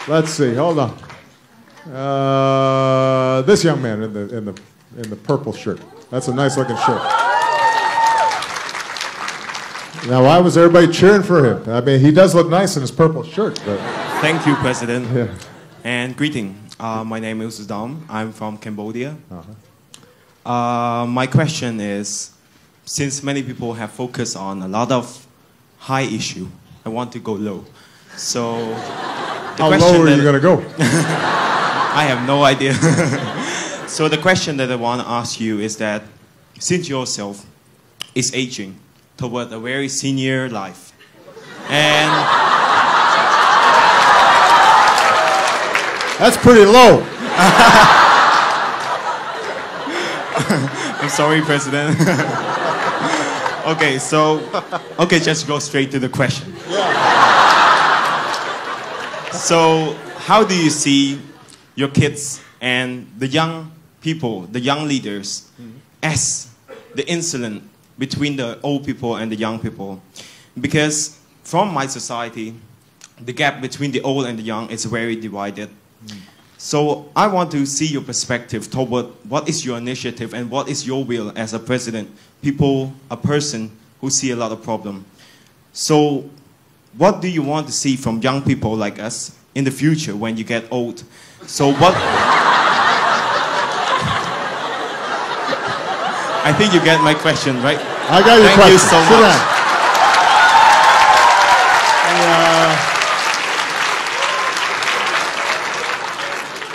Let's see. Hold on. This young man in the purple shirt. That's a nice looking shirt. Now, why was everybody cheering for him? I mean, he does look nice in his purple shirt. But... Thank you, President. Yeah. And greeting. My name is Dom. I'm from Cambodia. My question is, since many people have focused on a lot of high issue, I want to go low. So, how low are you going to go? I have no idea. So the question that I want to ask you is that, since yourself is aging toward a very senior life, and that's pretty low. I'm sorry, President. Okay, just go straight to the question. So, how do you see your kids and the young people, the young leaders, as the incident between the old people and the young people? Because from my society, the gap between the old and the young is very divided. So I want to see your perspective toward what is your initiative and what is your will as a president, a person who see a lot of problem. So what do you want to see from young people like us in the future when you get old? So what... I think you get my question, right? I got your question. Thank you so much.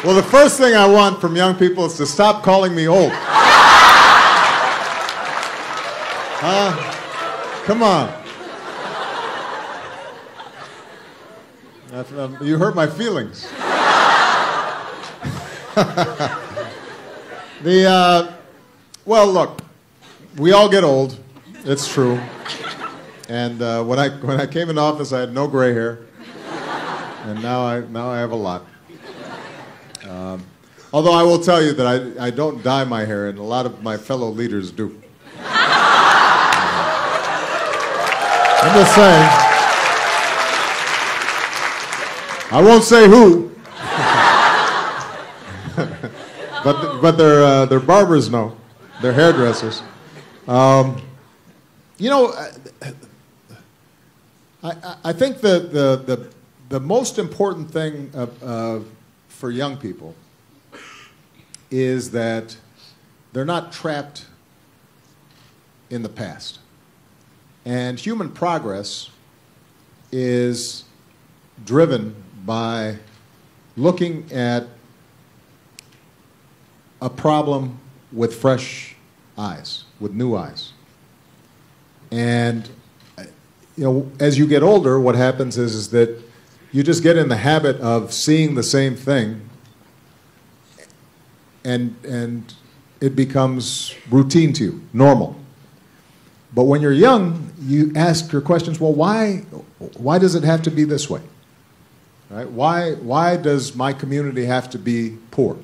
Well, the first thing I want from young people is to stop calling me old. Come on. You hurt my feelings. Well, look, we all get old. It's true. And when I came into office, I had no gray hair, and now I have a lot. Although I will tell you that I don't dye my hair, and a lot of my fellow leaders do. I'm just saying. I won't say who, but their barbers know, their hairdressers. You know, I think the most important thing for young people is that they're not trapped in the past. And human progress is driven by looking at a problem with fresh eyes, with new eyes. And you know, as you get older, what happens is that you just get in the habit of seeing the same thing, and it becomes routine to you, normal. But when you're young, you ask your questions, well, why does it have to be this way? Right? Why does my community have to be poor?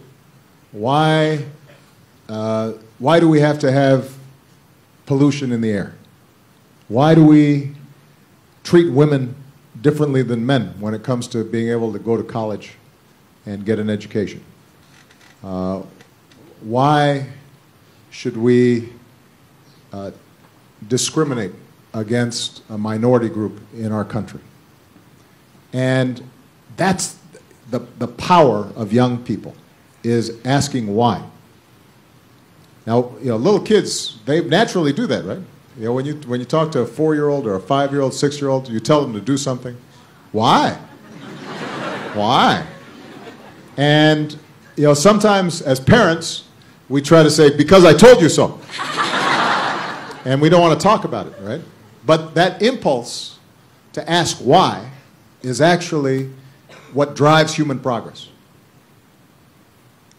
Why do we have to have pollution in the air? Why do we treat women differently than men when it comes to being able to go to college and get an education? Why should we discriminate against a minority group in our country? And that's the power of young people, is asking why. Now, you know, little kids, they naturally do that, right? You know, when you talk to a 4-year-old or a 5-year-old, 6-year-old, you tell them to do something. Why? Why? And you know, sometimes as parents, we try to say, because I told you so. And we don't want to talk about it, right? But that impulse to ask why is actually what drives human progress.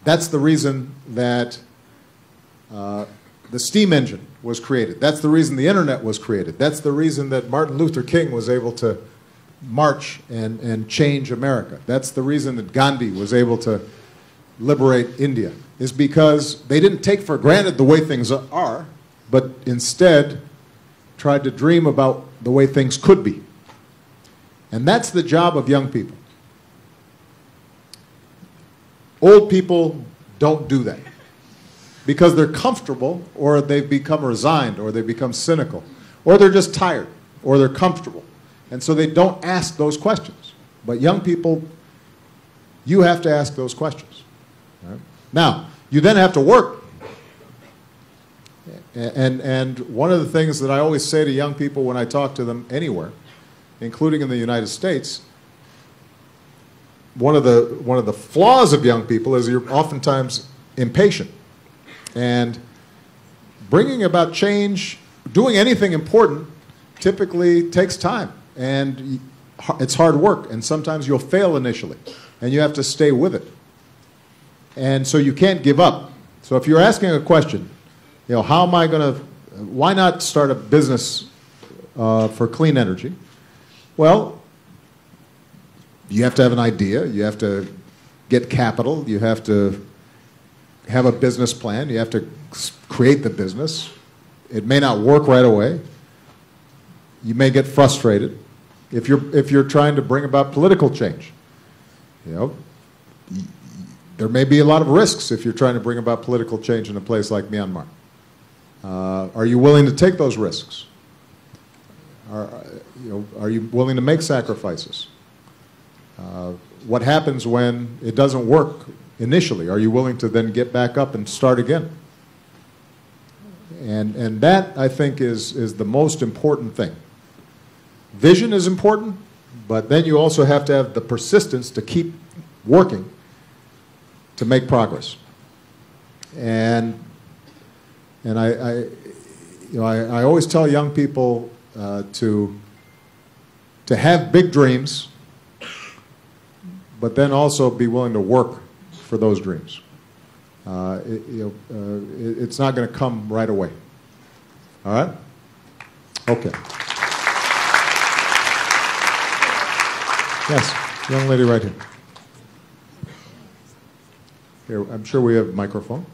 That's the reason that the steam engine was created. That's the reason the internet was created. That's the reason that Martin Luther King was able to march and change America. That's the reason that Gandhi was able to liberate India, is because they didn't take for granted the way things are, but instead tried to dream about the way things could be. And that's the job of young people. Old people don't do that because they're comfortable, or they've become resigned, or they've become cynical, or they're just tired, or they're comfortable. And so they don't ask those questions. But young people, you have to ask those questions. Right? Now, you then have to work. And one of the things that I always say to young people when I talk to them anywhere, including in the United States, one of the flaws of young people is you're oftentimes impatient. And bringing about change, doing anything important, typically takes time. And it's hard work. And sometimes you'll fail initially. And you have to stay with it. And so you can't give up. So if you're asking a question, you know, how am I going to, why not start a business for clean energy? Well, you have to have an idea. You have to get capital. You have to have a business plan. You have to create the business. It may not work right away. You may get frustrated. If you're trying to bring about political change, you know, there may be a lot of risks if you're trying to bring about political change in a place like Myanmar. Are you willing to take those risks? Are you willing to make sacrifices? What happens when it doesn't work initially? Are you willing to then get back up and start again? And that, I think, is the most important thing. Vision is important, but then you also have to have the persistence to keep working to make progress. And I always tell young people to have big dreams, but then also be willing to work for those dreams. It's not going to come right away. All right? Okay. Yes, young lady right here. Here, I'm sure we have a microphone.